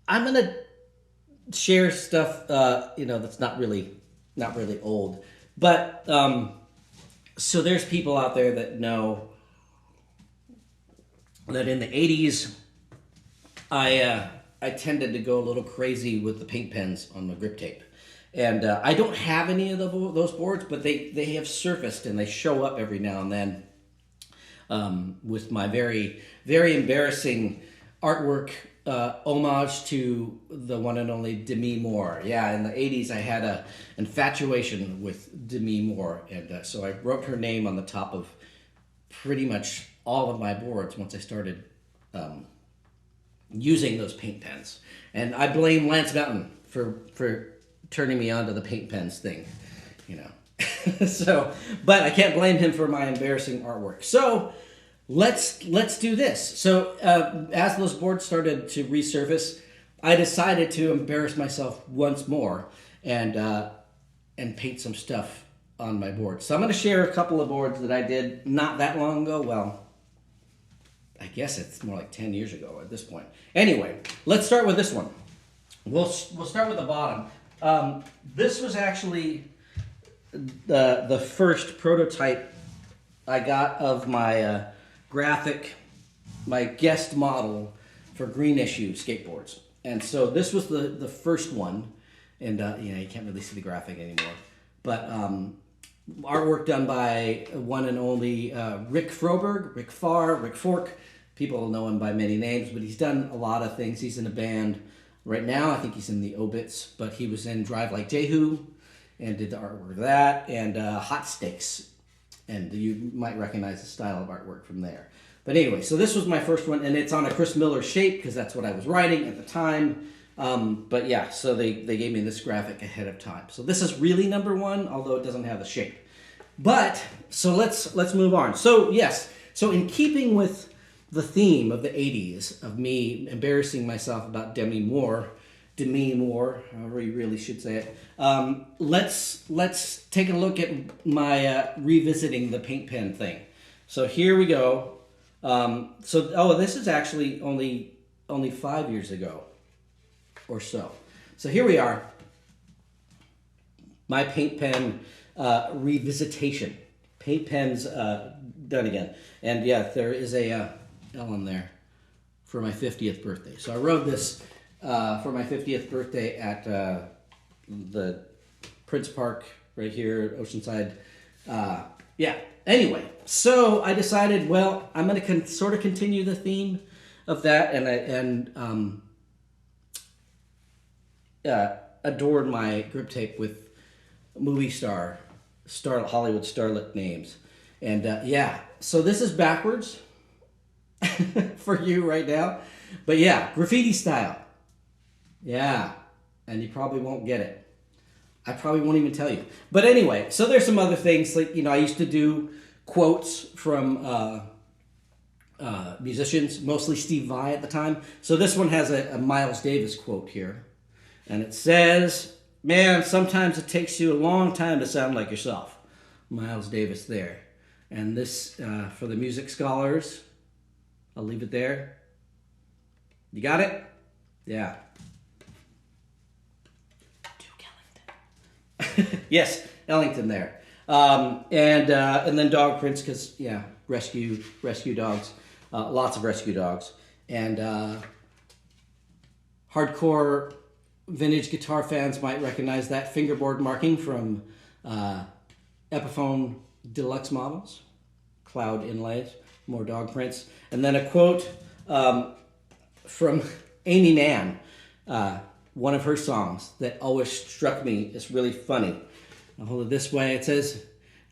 I'm gonna share stuff, that's not really old, but so there's people out there that know that in the '80s, I tended to go a little crazy with the paint pens on the grip tape. And I don't have any of those boards, but they have surfaced and they show up every now and then with my very, very embarrassing artwork homage to the one and only Demi Moore. Yeah, in the '80s, I had an infatuation with Demi Moore, and so I wrote her name on the top of pretty much all of my boards once I started using those paint pens. And I blame Lance Mountain for turning me on to the paint pens thing, you know. So, but I can't blame him for my embarrassing artwork. So let's do this. So as those boards started to resurface, I decided to embarrass myself once more and paint some stuff on my board. So I'm going to share a couple of boards that I did not that long ago. Well, I guess it's more like 10 years ago at this point. Anyway, let's start with this one. We'll start with the bottom. This was actually the first prototype I got of my my guest model for Green Issue skateboards. And so this was the first one. And, you can't really see the graphic anymore. But artwork done by one and only Rick Froberg, Rick Farr, Rick Fork. People know him by many names, but he's done a lot of things. He's in a band right now. I think he's in the Obits, but he was in Drive Like Jehu and did the artwork of that, and Hot Sticks. And you might recognize the style of artwork from there. But anyway, so this was my first one, and it's on a Chris Miller shape because that's what I was writing at the time. But yeah, so they gave me this graphic ahead of time. So this is really number one, although it doesn't have the shape. But so let's move on. So yes, so in keeping with the theme of the '80s of me embarrassing myself about Demi Moore, however you really should say it. Let's take a look at my revisiting the paint pen thing. So here we go. This is actually only 5 years ago or so. So here we are. My paint pen revisitation. Paint pens done again. And yeah, there is a L on there for my 50th birthday. So I wrote this for my 50th birthday at the Prince Park right here at Oceanside. Anyway, so I decided, well, I'm going to sort of continue the theme of that, and adored my grip tape with movie Hollywood starlet names. And so this is backwards for you right now. But yeah, graffiti style. Yeah, and you probably won't get it. I probably won't even tell you. But anyway, so there's some other things. Like, I used to do quotes from musicians, mostly Steve Vai at the time. So this one has a Miles Davis quote here. And it says, "Man, sometimes it takes you a long time to sound like yourself." Miles Davis there. And this, for the music scholars, I'll leave it there. You got it? Yeah. Duke Ellington. Yes, Ellington there. And then dog prints, because, rescue dogs. Lots of rescue dogs. And hardcore vintage guitar fans might recognize that fingerboard marking from Epiphone Deluxe models, cloud inlays, more dog prints. And then a quote from Amy Mann, one of her songs that always struck me as really funny. I'll hold it this way. It says,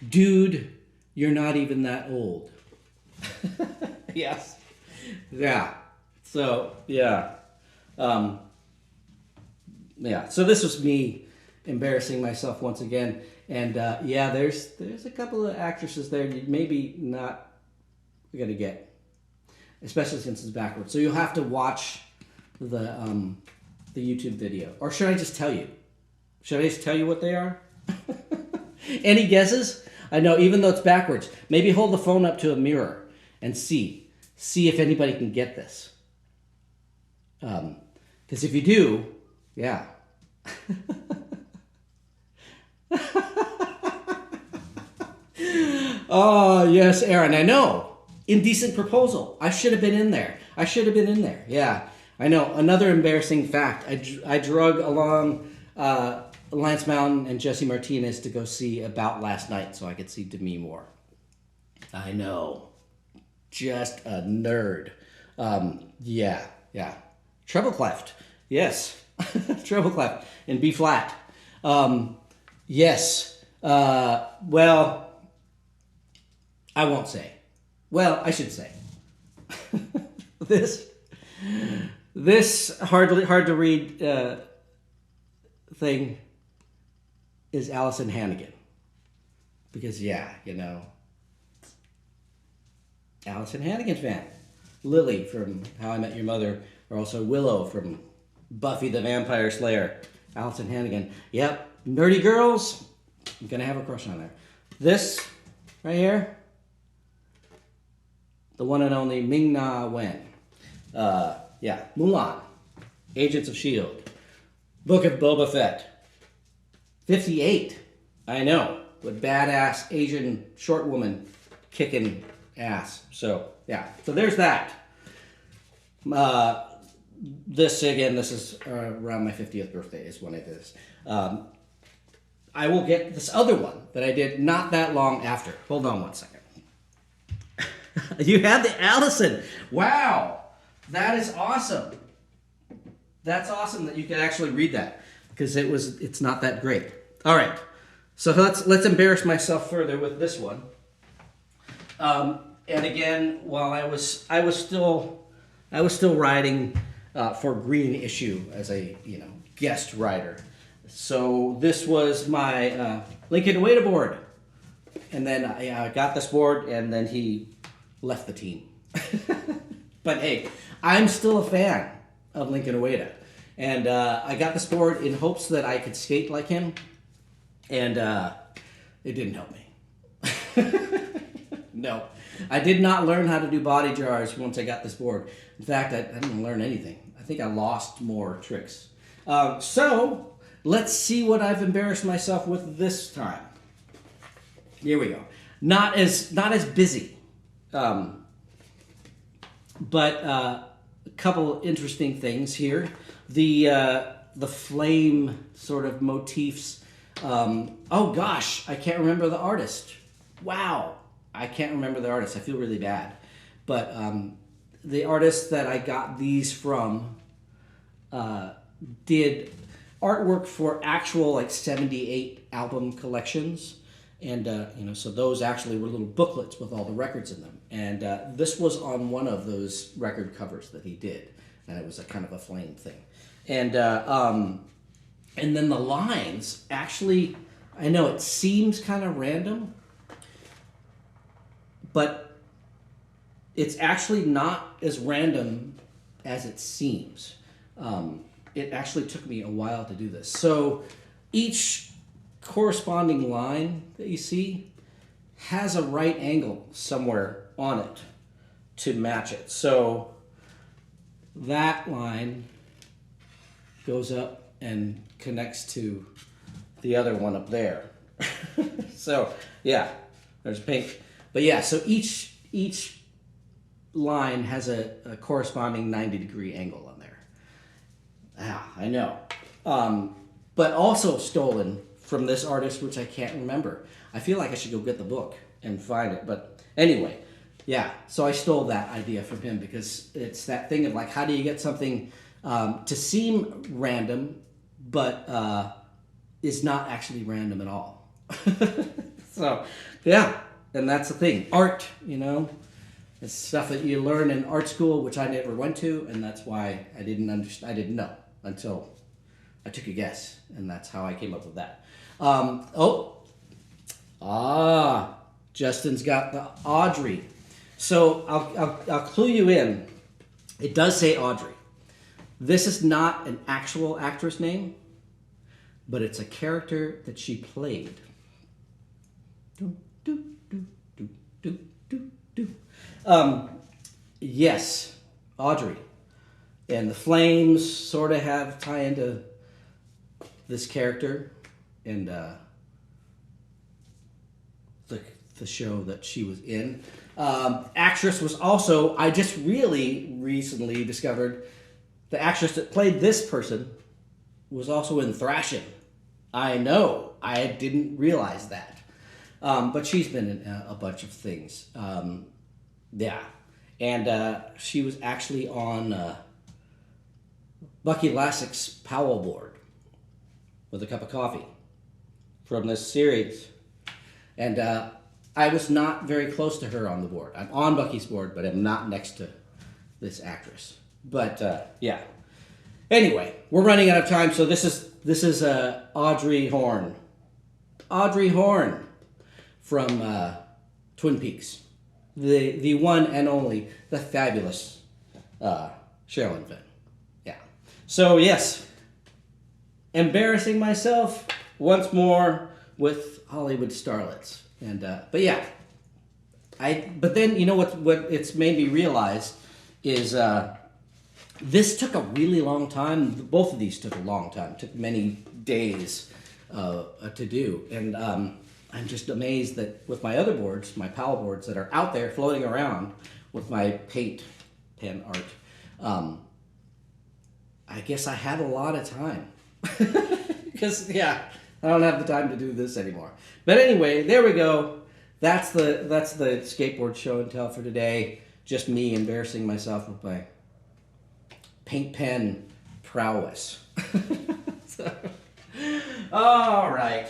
"Dude, you're not even that old." Yes. Yeah. So, yeah. So this was me embarrassing myself once again. And there's a couple of actresses there you maybe not going to get, especially since it's backwards. So you'll have to watch the YouTube video. Or should I just tell you? Should I just tell you what they are? Any guesses? I know, even though it's backwards. Maybe hold the phone up to a mirror and see if anybody can get this. Because Because if you do, yeah. Oh, yes, Aaron, I know. Indecent proposal. I should have been in there. I should have been in there. Yeah, I know. Another embarrassing fact. I drug along Lance Mountain and Jesse Martinez to go see About Last Night so I could see Demi Moore. I know. Just a nerd. Yeah. Treble clef. Yes. Treble clef in B flat. Yes. Well, I won't say. Well, I should say. This hard to read thing is Allison Hannigan. Because Allison Hannigan fan. Lily from How I Met Your Mother, or also Willow from Buffy the Vampire Slayer. Allison Hannigan. Yep. Nerdy girls. I'm gonna have a crush on her. This right here. The one and only Ming-na Wen. Mulan. Agents of S.H.I.E.L.D. Book of Boba Fett. 58. I know. With badass Asian short woman kicking ass. So, yeah. So there's that. This is around my 50th birthday is when I did this. I will get this other one that I did not that long after. Hold on one second. You have the Allison. Wow. That is awesome. That's awesome that you can actually read that because it's not that great. All right. So let's embarrass myself further with this one. And again, while I was still writing for Green Issue as a guest writer. So this was my Lincoln Ueda board, and then I got this board, and then he left the team. But hey, I'm still a fan of Lincoln Ueda, and I got this board in hopes that I could skate like him, and it didn't help me. No, I did not learn how to do body jars once I got this board. In fact, I didn't learn anything. I think I lost more tricks. So let's see what I've embarrassed myself with this time. Here we go. Not as busy, but a couple interesting things here. The flame sort of motifs. Oh gosh, I can't remember the artist. Wow, I can't remember the artist. I feel really bad, but the artist that I got these from did artwork for actual 78 album collections, and so those actually were little booklets with all the records in them, and this was on one of those record covers that he did, and it was a kind of a flame thing, and then the lines actually, I know it seems kind of random, but it's actually not as random as it seems. It actually took me a while to do this. So each corresponding line that you see has a right angle somewhere on it to match it. So that line goes up and connects to the other one up there. So yeah, there's pink. But yeah, so each line has a corresponding 90-degree angle on there. I know. But also stolen from this artist, which I can't remember. I feel like I should go get the book and find it. But anyway, yeah. So I stole that idea from him because it's that thing of how do you get something to seem random, but is not actually random at all. So, yeah. And that's the thing. Art, it's stuff that you learn in art school, which I never went to, and that's why I didn't know until I took a guess, and that's how I came up with that. Justin's got the Audrey. So I'll clue you in. It does say Audrey. This is not an actual actress name, but it's a character that she played. Yes, Audrey. And the flames sort of have tie into this character and the show that she was in. Actress was also, I just really recently discovered the actress that played this person was also in Thrashing. I know, I didn't realize that. But she's been in a bunch of things. Yeah. And she was actually on Bucky Lassek's Powell board with a cup of coffee from this series. And I was not very close to her on the board. I'm on Bucky's board, but I'm not next to this actress. But yeah. Anyway, we're running out of time, so this is Audrey Horne. Audrey Horne from Twin Peaks. The one and only, the fabulous Sherilyn Fenn. Yeah. So yes, embarrassing myself once more with Hollywood starlets. And but yeah, but then you know what it's made me realize is this took a really long time. Both of these took a long time. It took many days to do, and I'm just amazed that with my other boards, my Powell boards that are out there floating around with my paint pen art, I guess I had a lot of time because yeah. I don't have the time to do this anymore. But anyway, there we go. That's the skateboard show and tell for today. Just me embarrassing myself with my paint pen prowess. So, all right.